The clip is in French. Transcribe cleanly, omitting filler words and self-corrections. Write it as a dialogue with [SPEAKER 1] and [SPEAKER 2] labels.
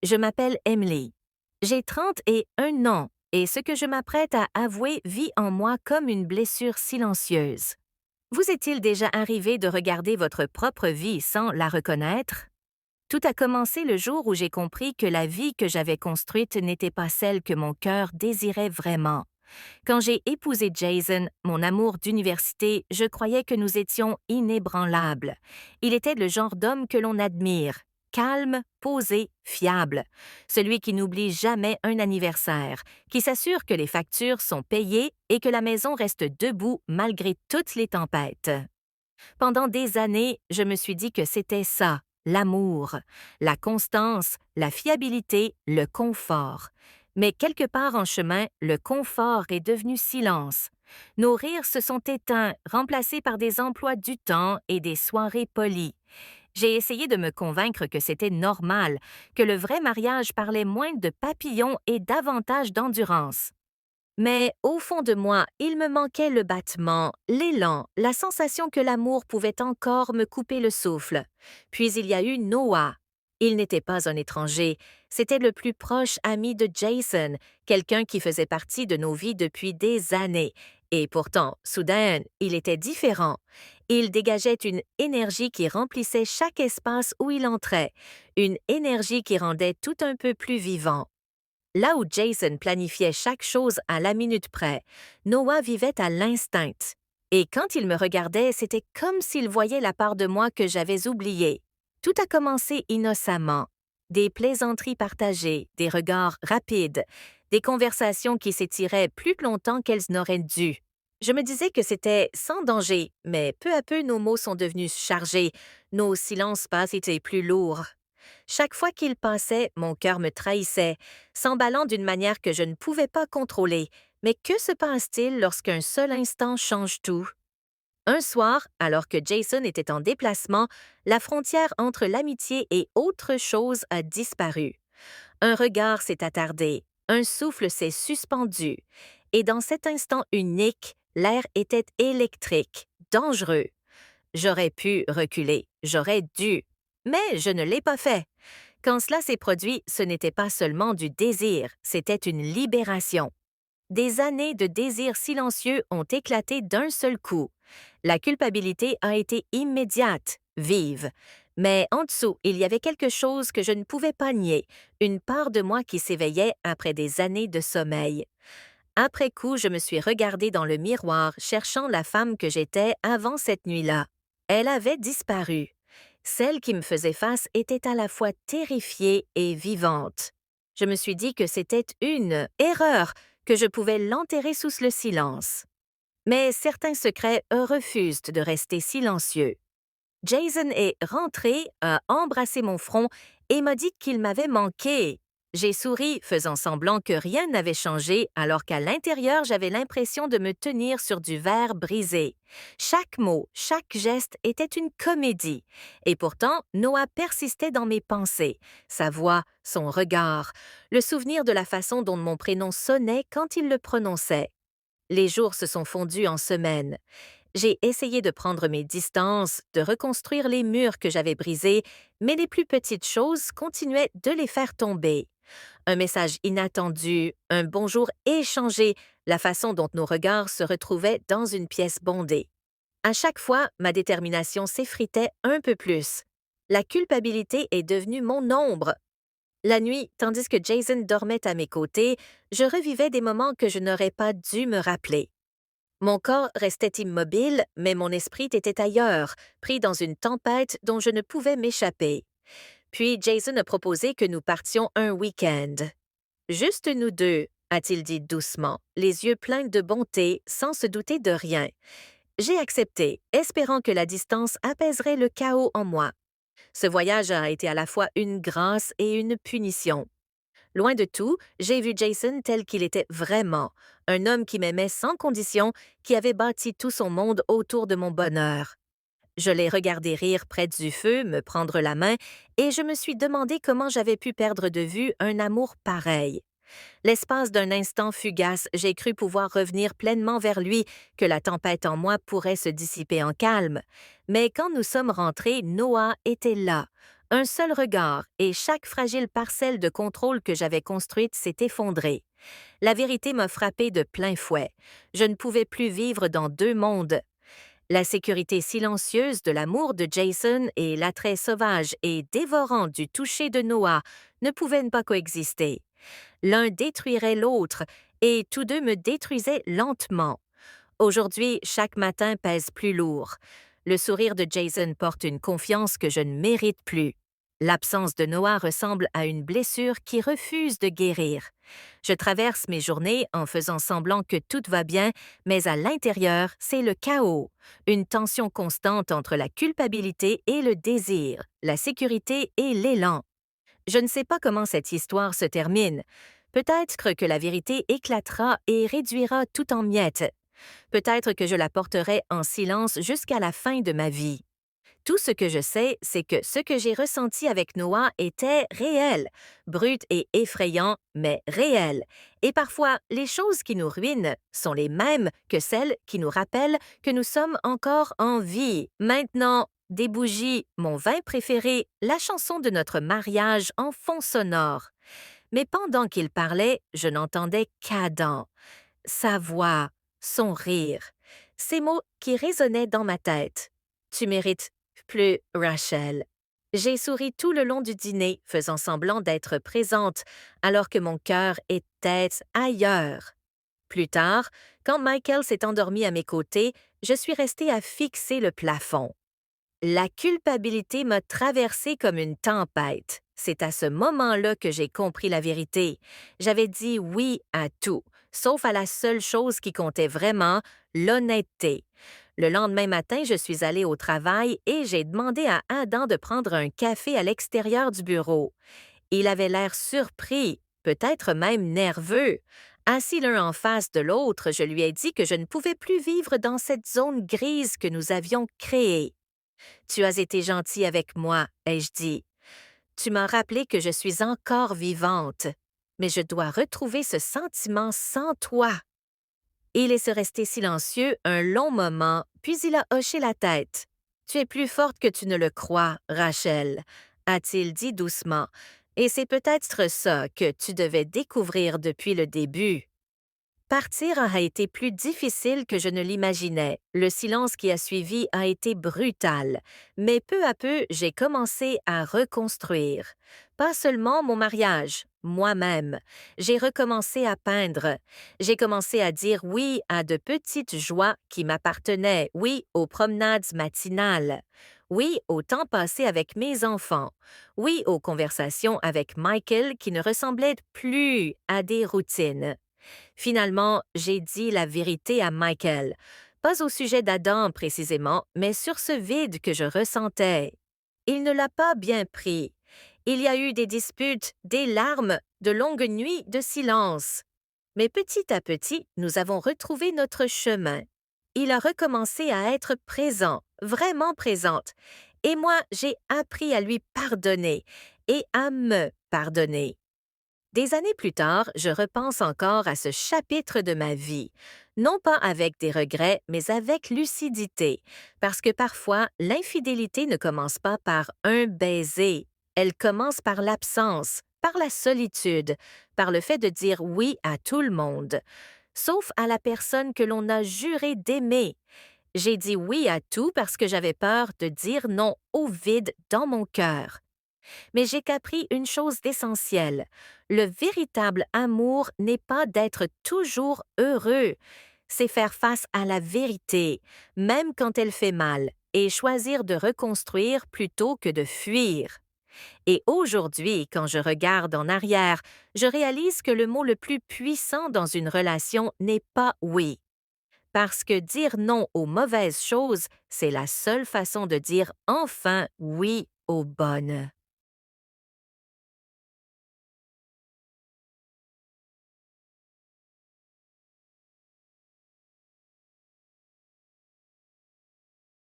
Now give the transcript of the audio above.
[SPEAKER 1] Je m'appelle Emily. J'ai 31 ans et ce que je m'apprête à avouer vit en moi comme une blessure silencieuse. Vous est-il déjà arrivé de regarder votre propre vie sans la reconnaître? Tout a commencé le jour où j'ai compris que la vie que j'avais construite n'était pas celle que mon cœur désirait vraiment. Quand j'ai épousé Jason, mon amour d'université, je croyais que nous étions inébranlables. Il était le genre d'homme que l'on admire, calme, posé, fiable, celui qui n'oublie jamais un anniversaire, qui s'assure que les factures sont payées et que la maison reste debout malgré toutes les tempêtes. Pendant des années, je me suis dit que c'était ça, l'amour, la constance, la fiabilité, le confort. Mais quelque part en chemin, le confort est devenu silence. Nos rires se sont éteints, remplacés par des emplois du temps et des soirées polies. J'ai essayé de me convaincre que c'était normal, que le vrai mariage parlait moins de papillons et davantage d'endurance. Mais au fond de moi, il me manquait le battement, l'élan, la sensation que l'amour pouvait encore me couper le souffle. Puis il y a eu Noah. Il n'était pas un étranger, c'était le plus proche ami de Jason, quelqu'un qui faisait partie de nos vies depuis des années. Et pourtant, soudain, il était différent. Il dégageait une énergie qui remplissait chaque espace où il entrait, une énergie qui rendait tout un peu plus vivant. Là où Jason planifiait chaque chose à la minute près, Noah vivait à l'instinct. Et quand il me regardait, c'était comme s'il voyait la part de moi que j'avais oubliée. Tout a commencé innocemment. Des plaisanteries partagées, des regards rapides, des conversations qui s'étiraient plus longtemps qu'elles n'auraient dû. Je me disais que c'était sans danger, mais peu à peu nos mots sont devenus chargés, nos silences passent étaient plus lourds. Chaque fois qu'il passait, mon cœur me trahissait, s'emballant d'une manière que je ne pouvais pas contrôler. Mais que se passe-t-il lorsqu'un seul instant change tout? Un soir, alors que Jason était en déplacement, la frontière entre l'amitié et autre chose a disparu. Un regard s'est attardé, un souffle s'est suspendu, et dans cet instant unique, l'air était électrique, dangereux. J'aurais pu reculer, j'aurais dû, mais je ne l'ai pas fait. Quand cela s'est produit, ce n'était pas seulement du désir, c'était une libération. Des années de désir silencieux ont éclaté d'un seul coup. La culpabilité a été immédiate, vive. Mais en dessous, il y avait quelque chose que je ne pouvais pas nier, une part de moi qui s'éveillait après des années de sommeil. Après coup, je me suis regardée dans le miroir, cherchant la femme que j'étais avant cette nuit-là. Elle avait disparu. Celle qui me faisait face était à la fois terrifiée et vivante. Je me suis dit que c'était une erreur, que je pouvais l'enterrer sous le silence. Mais certains secrets refusent de rester silencieux. Jason est rentré, a embrassé mon front et m'a dit qu'il m'avait manqué. J'ai souri, faisant semblant que rien n'avait changé, alors qu'à l'intérieur, j'avais l'impression de me tenir sur du verre brisé. Chaque mot, chaque geste était une comédie. Et pourtant, Noah persistait dans mes pensées. Sa voix, son regard, le souvenir de la façon dont mon prénom sonnait quand il le prononçait. Les jours se sont fondus en semaines. J'ai essayé de prendre mes distances, de reconstruire les murs que j'avais brisés, mais les plus petites choses continuaient de les faire tomber. Un message inattendu, un bonjour échangé, la façon dont nos regards se retrouvaient dans une pièce bondée. À chaque fois, ma détermination s'effritait un peu plus. La culpabilité est devenue mon ombre. La nuit, tandis que Jason dormait à mes côtés, je revivais des moments que je n'aurais pas dû me rappeler. Mon corps restait immobile, mais mon esprit était ailleurs, pris dans une tempête dont je ne pouvais m'échapper. Puis Jason a proposé que nous partions un week-end. Juste nous deux, a-t-il dit doucement, les yeux pleins de bonté, sans se douter de rien. J'ai accepté, espérant que la distance apaiserait le chaos en moi. Ce voyage a été à la fois une grâce et une punition. Loin de tout, j'ai vu Jason tel qu'il était vraiment, un homme qui m'aimait sans condition, qui avait bâti tout son monde autour de mon bonheur. Je l'ai regardé rire près du feu, me prendre la main, et je me suis demandé comment j'avais pu perdre de vue un amour pareil. L'espace d'un instant fugace, j'ai cru pouvoir revenir pleinement vers lui, que la tempête en moi pourrait se dissiper en calme. Mais quand nous sommes rentrés, Noah était là, Un seul regard et chaque fragile parcelle de contrôle que j'avais construite s'est effondrée. La vérité m'a frappé de plein fouet. Je ne pouvais plus vivre dans deux mondes. La sécurité silencieuse de l'amour de Jason et l'attrait sauvage et dévorant du toucher de Noah ne pouvaient pas coexister. L'un détruirait l'autre et tous deux me détruisaient lentement. Aujourd'hui, chaque matin pèse plus lourd. Le sourire de Jason porte une confiance que je ne mérite plus. L'absence de Noah ressemble à une blessure qui refuse de guérir. Je traverse mes journées en faisant semblant que tout va bien, mais à l'intérieur, c'est le chaos. Une tension constante entre la culpabilité et le désir, la sécurité et l'élan. Je ne sais pas comment cette histoire se termine. Peut-être que la vérité éclatera et réduira tout en miettes. Peut-être que je la porterai en silence jusqu'à la fin de ma vie. Tout ce que je sais, c'est que ce que j'ai ressenti avec Noah était réel, brut et effrayant, mais réel. Et parfois, les choses qui nous ruinent sont les mêmes que celles qui nous rappellent que nous sommes encore en vie. Maintenant, des bougies, mon vin préféré, la chanson de notre mariage en fond sonore. Mais pendant qu'il parlait, je n'entendais qu'Adam. Sa voix, son rire, ces mots qui résonnaient dans ma tête. Tu mérites plus, Rachel. J'ai souri tout le long du dîner, faisant semblant d'être présente, alors que mon cœur était ailleurs. Plus tard, quand Michael s'est endormi à mes côtés, je suis restée à fixer le plafond. La culpabilité m'a traversée comme une tempête. C'est à ce moment-là que j'ai compris la vérité. J'avais dit oui à tout, sauf à la seule chose qui comptait vraiment, l'honnêteté. Le lendemain matin, je suis allée au travail et j'ai demandé à Adam de prendre un café à l'extérieur du bureau. Il avait l'air surpris, peut-être même nerveux. Assis l'un en face de l'autre, je lui ai dit que je ne pouvais plus vivre dans cette zone grise que nous avions créée. Tu as été gentil avec moi, ai-je dit. Tu m'as rappelé que je suis encore vivante, mais je dois retrouver ce sentiment sans toi. Il est resté silencieux un long moment, puis il a hoché la tête. Tu es plus forte que tu ne le crois, Rachel, a-t-il dit doucement, et c'est peut-être ça que tu devais découvrir depuis le début. Partir a été plus difficile que je ne l'imaginais. Le silence qui a suivi a été brutal, mais peu à peu, j'ai commencé à reconstruire. Pas seulement mon mariage, moi-même. J'ai recommencé à peindre. J'ai commencé à dire oui à de petites joies qui m'appartenaient, oui aux promenades matinales, oui au temps passé avec mes enfants, oui aux conversations avec Michael qui ne ressemblaient plus à des routines. Finalement, j'ai dit la vérité à Michael, pas au sujet d'Adam précisément, mais sur ce vide que je ressentais. Il ne l'a pas bien pris. Il y a eu des disputes, des larmes, de longues nuits de silence. Mais petit à petit, nous avons retrouvé notre chemin. Il a recommencé à être présent, vraiment présente, et moi, j'ai appris à lui pardonner et à me pardonner. Des années plus tard, je repense encore à ce chapitre de ma vie, non pas avec des regrets, mais avec lucidité, parce que parfois, l'infidélité ne commence pas par un baiser, elle commence par l'absence, par la solitude, par le fait de dire oui à tout le monde, sauf à la personne que l'on a juré d'aimer. J'ai dit oui à tout parce que j'avais peur de dire non au vide dans mon cœur. Mais j'ai appris une chose d'essentielle. Le véritable amour n'est pas d'être toujours heureux, c'est faire face à la vérité, même quand elle fait mal, et choisir de reconstruire plutôt que de fuir. Et aujourd'hui, quand je regarde en arrière, je réalise que le mot le plus puissant dans une relation n'est pas oui. Parce que dire non aux mauvaises choses, c'est la seule façon de dire enfin oui aux bonnes.